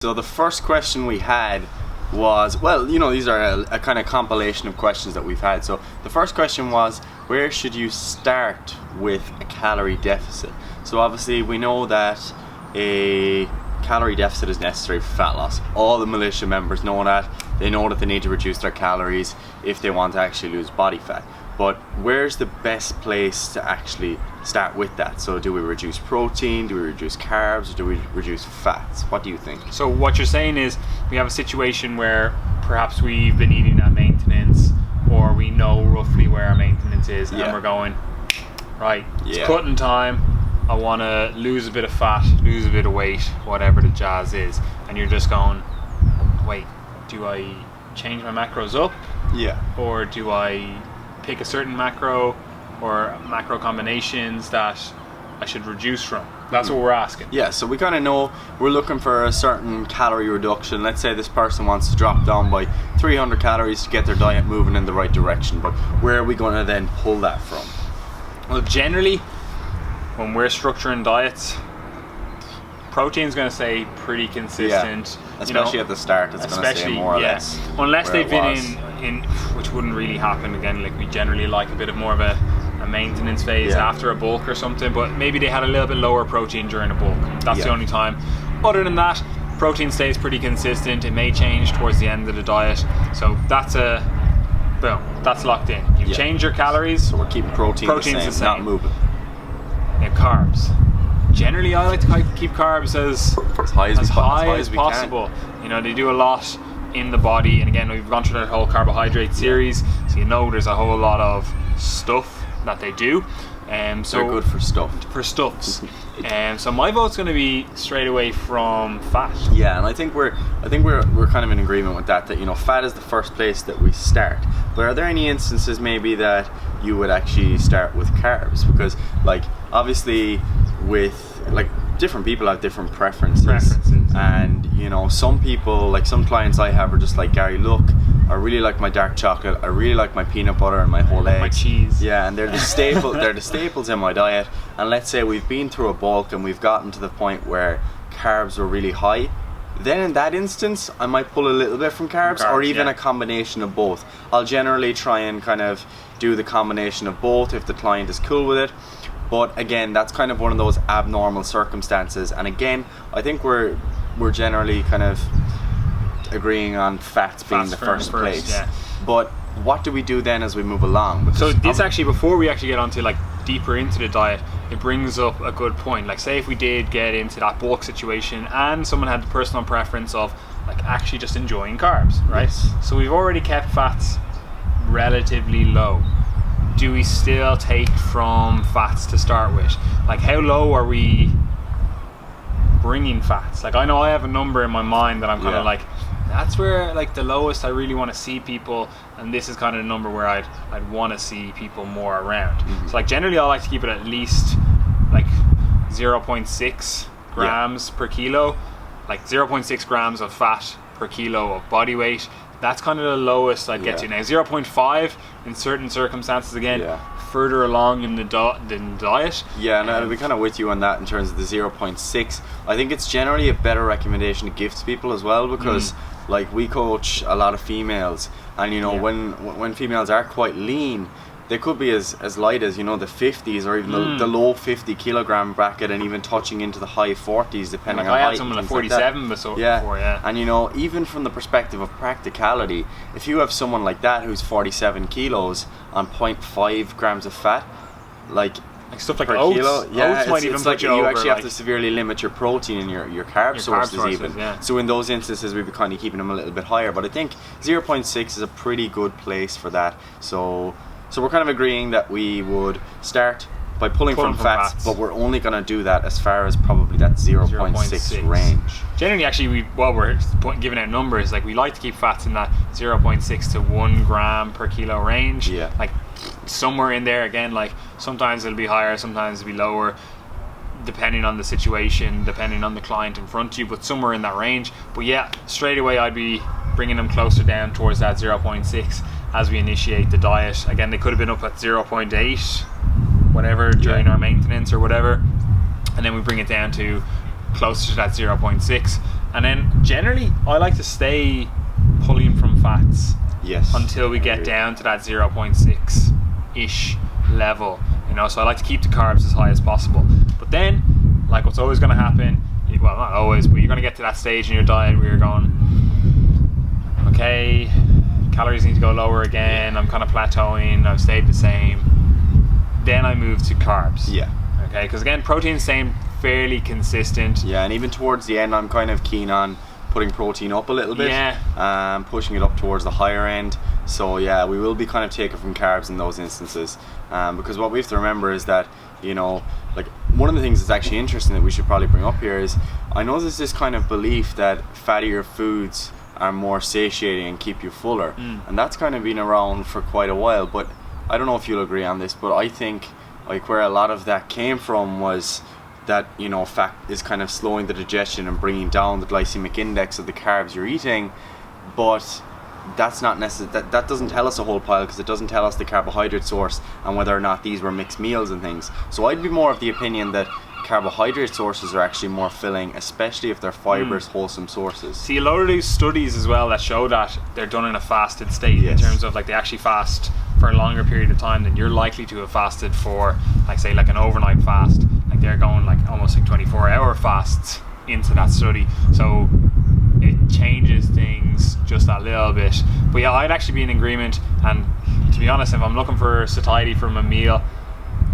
So the first question we had was, well, you know, these are a kind of compilation of questions that we've had. So the first question was, where should you start with a calorie deficit? So obviously we know that a calorie deficit is necessary for fat loss. All the militia members know that. They know that they need to reduce their calories if they want to actually lose body fat. But where's the best place to actually start with that? So do we reduce protein, do we reduce carbs, or do we reduce fats? What do you think? So what you're saying is we have a situation where perhaps we've been eating at maintenance, or we know roughly where our maintenance is, and we're going, right, it's cutting time, I want to lose a bit of fat, lose a bit of weight, whatever the jazz is, and you're just going, wait, do I change my macros up? Yeah. Or do I pick a certain macro or macro combinations that I should reduce from? That's what we're asking. Yeah, so we kind of know we're looking for a certain calorie reduction. Let's say this person wants to drop down by 300 calories to get their diet moving in the right direction, but where are we going to then pull that from? Well, generally, when we're structuring diets, protein's going to stay pretty consistent. Yeah, especially at the start, it's going to stay more or less. Unless they've been in, which wouldn't really happen again, like we generally like a bit of more of a maintenance phase after a bulk or something, but maybe they had a little bit lower protein during a bulk. That's the only time. Other than that, protein stays pretty consistent. It may change towards the end of the diet. So that's boom, that's locked in. You've changed your calories. So we're keeping protein's the same, not moving. Now carbs. Generally, I like to keep carbs as high as possible. You know, they do a lot in the body, and again, we've gone through that whole carbohydrate series, so you know there's a whole lot of stuff that they do. So they're good for stuff. For stuffs. So my vote's going to be straight away from fat. Yeah, and I think we're kind of in agreement with that. That, you know, fat is the first place that we start. But are there any instances maybe that you would actually start with carbs? Because, like, obviously with different people have different preferences. And, you know, some people, like some clients I have, are just like, Gary, look, I really like my dark chocolate, I really like my peanut butter and my whole eggs, my cheese. Yeah, and they're the staples in my diet. And let's say we've been through a bulk and we've gotten to the point where carbs were really high. Then in that instance, I might pull a little bit from carbs, or even a combination of both. I'll generally try and kind of do the combination of both if the client is cool with it. But again, that's kind of one of those abnormal circumstances. And again, I think we're generally kind of agreeing on fats being the first place. Yeah. But what do we do then as we move along? Because so this actually, before we actually get onto like deeper into the diet, it brings up a good point. Like, say if we did get into that bulk situation and someone had the personal preference of like actually just enjoying carbs, right? Yes. So we've already kept fats relatively low. Do we still take from fats to start with? Like, how low are we bringing fats? Like, I know I have a number in my mind that I'm kind of like, that's where like the lowest I really want to see people, and this is kind of the number where I'd want to see people more around. So like generally I like to keep it at least like 0.6 grams per kilo, like 0.6 grams of fat per kilo of body weight. That's kind of the lowest I'd get to. Now 0.5 in certain circumstances, again, further along in the diet. Yeah, and I'll be kind of with you on that in terms of the 0.6. I think it's generally a better recommendation to give to people as well, because like we coach a lot of females, and you know when females are quite lean, they could be as light as, you know, the 50s or even the low 50 kilogram bracket, and even touching into the high 40s depending on height. I had someone like 47 before, And you know, even from the perspective of practicality, if you have someone like that who's 47 kilos on 0.5 grams of fat, like stuff like per oats, kilo, oats might even put you over. You actually have to severely limit your protein and your carb sources even. So in those instances, we'd be kind of keeping them a little bit higher. But I think 0.6 is a pretty good place for that. So we're kind of agreeing that we would start by pulling from fats, but we're only going to do that as far as probably that 0.6 range. Generally, actually, while we're giving out numbers, like we like to keep fats in that 0.6 to 1 gram per kilo range. Yeah. Like somewhere in there, again, like sometimes it'll be higher, sometimes it'll be lower, depending on the situation, depending on the client in front of you, but somewhere in that range. But yeah, straight away I'd be bringing them closer down towards that 0.6 as we initiate the diet. Again, they could have been up at 0.8 whatever during our maintenance or whatever, and then we bring it down to closer to that 0.6, And then generally I like to stay pulling from fats Yes. until we get down to that 0.6 ish level, you know. So I like to keep the carbs as high as possible, but then like what's always going to happen, well, not always, but you're going to get to that stage in your diet where you're going, okay, calories need to go lower again, I'm kind of plateauing, I've stayed the same. Then I move to carbs. Yeah. Okay, because again, protein's staying fairly consistent. Yeah, and even towards the end, I'm kind of keen on putting protein up a little bit. Yeah. Pushing it up towards the higher end. So yeah, we will be kind of taken from carbs in those instances. Because what we have to remember is that, you know, like one of the things that's actually interesting that we should probably bring up here is, I know there's this kind of belief that fattier foods are more satiating and keep you fuller. And that's kind of been around for quite a while, but I don't know if you'll agree on this, but I think like where a lot of that came from was that, you know, fat is kind of slowing the digestion and bringing down the glycemic index of the carbs you're eating, but that's not necessary. That doesn't tell us a whole pile, because it doesn't tell us the carbohydrate source and whether or not these were mixed meals and things. So I'd be more of the opinion that carbohydrate sources are actually more filling, especially if they're fibrous, wholesome sources. See, a lot of these studies as well that show that they're done in a fasted state, Yes. in terms of like they actually fast for a longer period of time than you're likely to have fasted for, like say like an overnight fast. Like they're going like almost like 24-hour fasts into that study. So it changes things just a little bit. But yeah, I'd actually be in agreement, and to be honest, if I'm looking for satiety from a meal,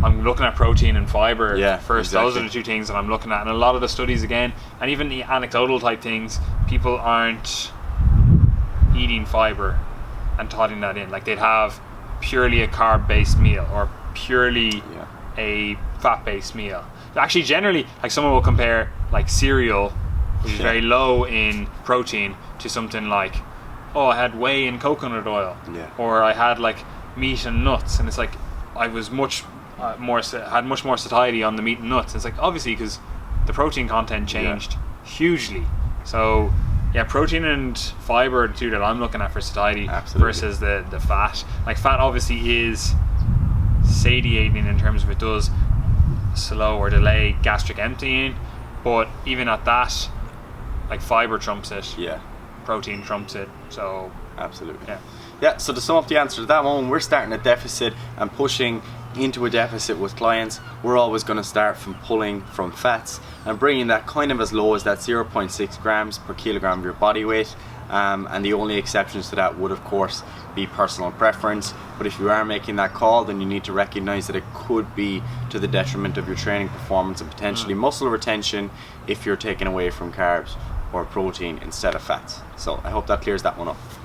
I'm looking at protein and fiber first. Exactly. Those are the two things that I'm looking at. And a lot of the studies again, and even the anecdotal type things, people aren't eating fiber and totting that in. Like they'd have purely a carb based meal or purely a fat based meal. Actually, generally, like someone will compare like cereal, which is very low in protein, to something like, oh, I had whey and coconut oil, or I had like meat and nuts, and it's like I was much more satiety on the meat and nuts. It's like obviously because the protein content changed hugely. So yeah, protein and fiber are the two that I'm looking at for satiety. Absolutely. Versus the fat. Like fat obviously is satiating in terms of it does slow or delay gastric emptying, but even at that, like fiber trumps it. Yeah. Protein trumps it. So absolutely. Yeah. So to sum up the answer to that one, we're starting a deficit and pushing into a deficit with clients. We're always going to start from pulling from fats and bringing that kind of as low as that 0.6 grams per kilogram of your body weight. And the only exceptions to that would of course be personal preference. But if you are making that call, then you need to recognize that it could be to the detriment of your training performance and potentially muscle retention if you're taking away from carbs or protein instead of fats. So I hope that clears that one up.